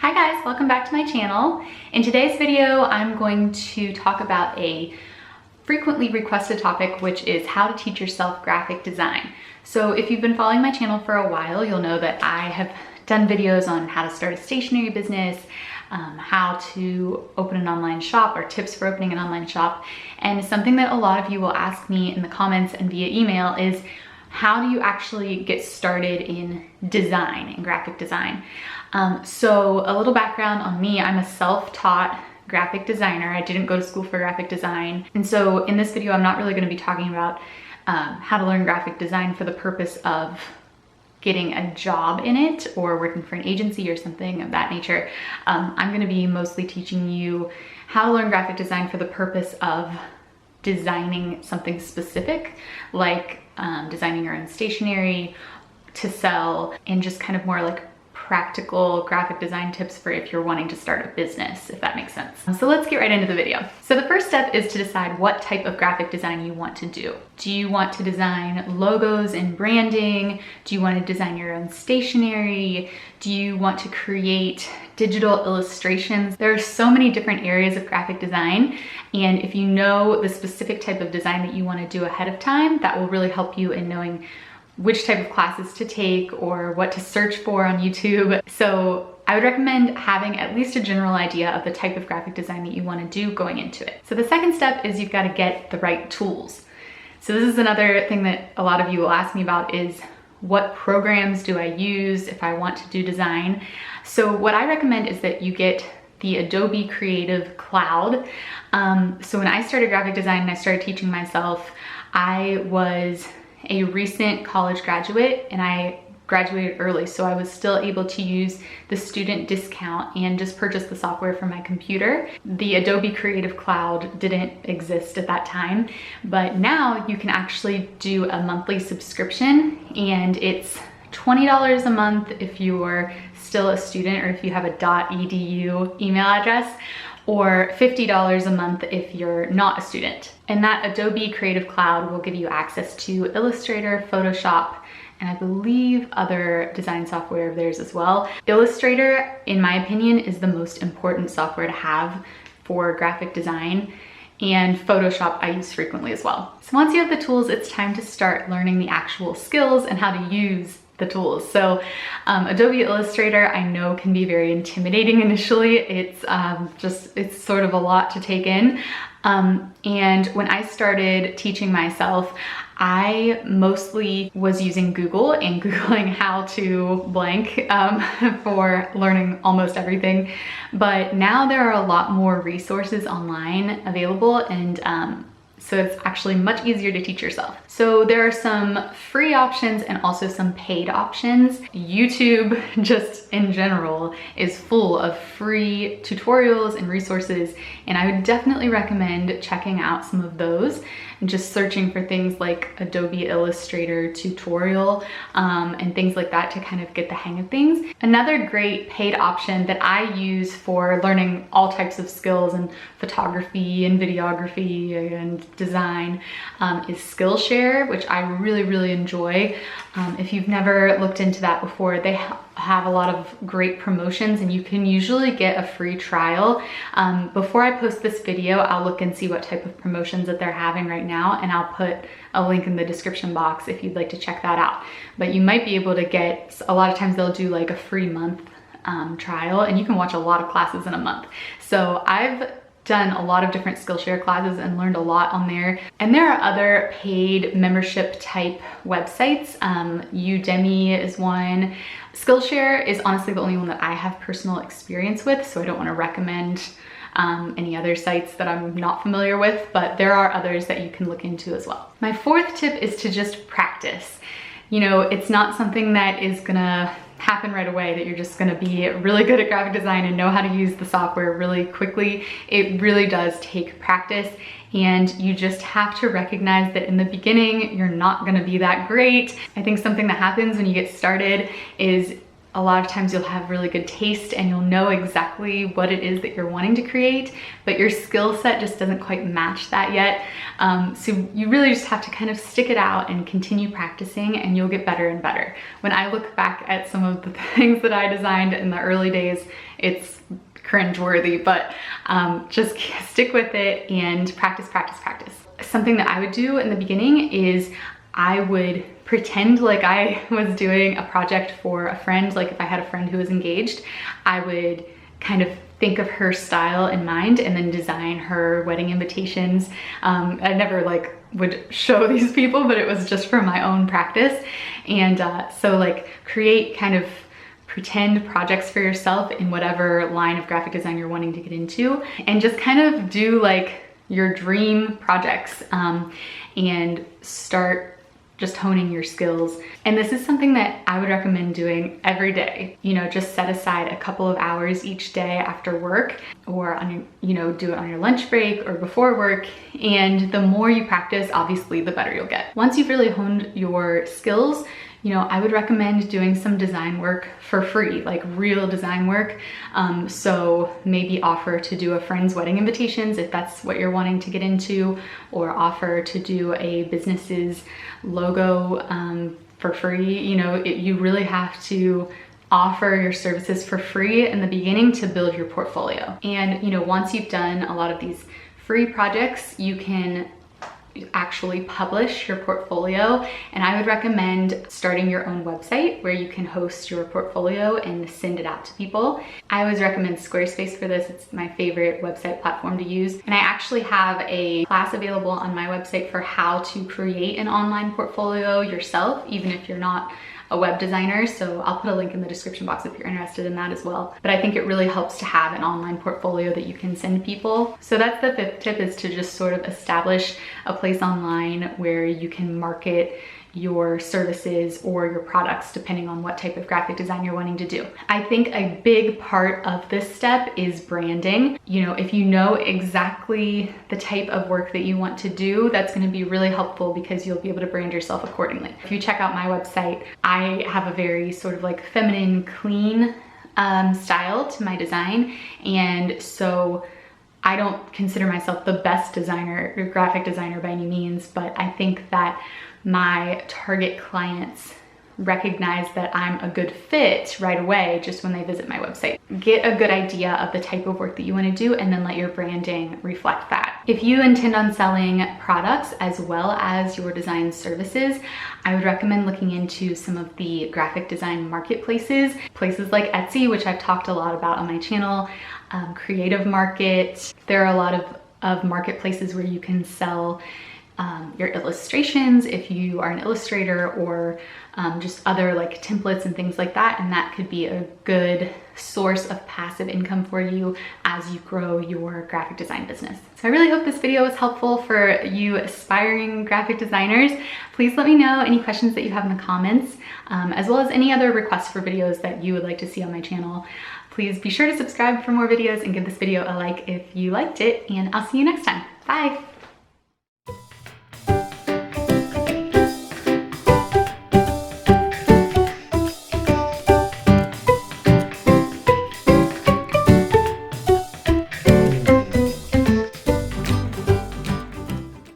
Hi guys, welcome back to my channel. In today's video, I'm going to talk about a frequently requested topic, which is how to teach yourself graphic design. So if you've been following my channel for a while, you'll know that I have done videos on how to start a stationery business, how to open an online shop, or tips for opening an online shop. And something that a lot of you will ask me in the comments and via email is, how do you actually get started in design, in graphic design? So a little background on me, I'm a self-taught graphic designer. I didn't go to school for graphic design. And so in this video, I'm not really gonna be talking about how to learn graphic design for the purpose of getting a job in it or working for an agency or something of that nature. I'm gonna be mostly teaching you how to learn graphic design for the purpose of designing something specific, like designing your own stationery to sell, and just kind of more like practical graphic design tips for if you're wanting to start a business, if that makes sense. So let's get right into the video. So the first step is to decide what type of graphic design you want to do. Do you want to design logos and branding? Do you want to design your own stationery? Do you want to create digital illustrations? There are so many different areas of graphic design, and if you know the specific type of design that you want to do ahead of time, that will really help you in knowing which type of classes to take or what to search for on YouTube. So I would recommend having at least a general idea of the type of graphic design that you want to do going into it. So the second step is you've got to get the right tools. So this is another thing that a lot of you will ask me about, is what programs do I use if I want to do design? So what I recommend is that you get the Adobe Creative Cloud. So when I started graphic design and I started teaching myself, I was a recent college graduate and I graduated early, so I was still able to use the student discount and just purchase the software from my computer. The Adobe Creative Cloud didn't exist at that time, but now you can actually do a monthly subscription, and it's $20 a month if you're still a student or if you have a .edu email address, or $50 a month if you're not a student. And that Adobe Creative Cloud will give you access to Illustrator, Photoshop, and I believe other design software of theirs as well. Illustrator, in my opinion, is the most important software to have for graphic design, and Photoshop I use frequently as well. So once you have the tools, it's time to start learning the actual skills and how to use the tools. So Adobe Illustrator, I know, can be very intimidating initially. It's it's sort of a lot to take in. And when I started teaching myself, I mostly was using Google and Googling how to blank for learning almost everything. But now there are a lot more resources online available, and so it's actually much easier to teach yourself. So there are some free options and also some paid options. YouTube, just in general, is full of free tutorials and resources, and I would definitely recommend checking out some of those and just searching for things like Adobe Illustrator tutorial and things like that to kind of get the hang of things. Another great paid option that I use for learning all types of skills in photography and videography and design is Skillshare, which I really enjoy. If you've never looked into that before, they have a lot of great promotions, and you can usually get a free trial. Before I post this video, I'll look and see what type of promotions that they're having right now, and I'll put a link in the description box if you'd like to check that out. But you might be able to get, a lot of times they'll do like a free month trial, and you can watch a lot of classes in a month. So I've done a lot of different Skillshare classes and learned a lot on there. And there are other paid membership type websites. Udemy is one. Skillshare is honestly the only one that I have personal experience with, so I don't want to recommend any other sites that I'm not familiar with, but there are others that you can look into as well. My fourth tip is to just practice. You know, it's not something that is gonna happen right away, that you're just gonna be really good at graphic design and know how to use the software really quickly. It really does take practice, and you just have to recognize that in the beginning, you're not gonna be that great. I think something that happens when you get started is a lot of times you'll have really good taste and you'll know exactly what it is that you're wanting to create, but your skill set just doesn't quite match that yet. So you really just have to kind of stick it out and continue practicing, and you'll get better and better. When I look back at some of the things that I designed in the early days, it's cringeworthy, but just stick with it and practice, practice, practice. Something that I would do in the beginning is I would pretend like I was doing a project for a friend. Like if I had a friend who was engaged, I would kind of think of her style in mind and then design her wedding invitations. I never like would show these people, but it was just for my own practice. And so like create kind of pretend projects for yourself in whatever line of graphic design you're wanting to get into, and just kind of do like your dream projects and start just honing your skills. And this is something that I would recommend doing every day. You know, just set aside a couple of hours each day after work, or on your, you know, do it on your lunch break or before work. And the more you practice, obviously, the better you'll get. Once you've really honed your skills, you know, I would recommend doing some design work for free, like real design work. So maybe offer to do a friend's wedding invitations if that's what you're wanting to get into, or offer to do a business's logo for free. You know, you really have to offer your services for free in the beginning to build your portfolio. And, you know, once you've done a lot of these free projects, you can actually publish your portfolio. And I would recommend starting your own website where you can host your portfolio and send it out to people. I always recommend Squarespace for this. It's my favorite website platform to use. And I actually have a class available on my website for how to create an online portfolio yourself, even if you're not a web designer. So I'll put a link in the description box if you're interested in that as well. But I think it really helps to have an online portfolio that you can send people. So that's the fifth tip, is to just sort of establish a place online where you can market your services or your products depending on what type of graphic design you're wanting to do. I think a big part of this step is branding. You know, if you know exactly the type of work that you want to do, that's going to be really helpful because you'll be able to brand yourself accordingly. If you check out my website, I have a very sort of like feminine, clean style to my design. And so I don't consider myself the best designer or graphic designer by any means, but I think that my target clients recognize that I'm a good fit right away just when they visit my website. Get a good idea of the type of work that you want to do and then let your branding reflect that. If you intend on selling products as well as your design services, I would recommend looking into some of the graphic design marketplaces, places like Etsy, which I've talked a lot about on my channel, Creative Market. There are a lot of marketplaces where you can sell your illustrations if you are an illustrator, or just other like templates and things like that. And that could be a good source of passive income for you as you grow your graphic design business. So I really hope this video was helpful for you aspiring graphic designers. Please let me know any questions that you have in the comments, as well as any other requests for videos that you would like to see on my channel. Please be sure to subscribe for more videos and give this video a like if you liked it, and I'll see you next time. Bye.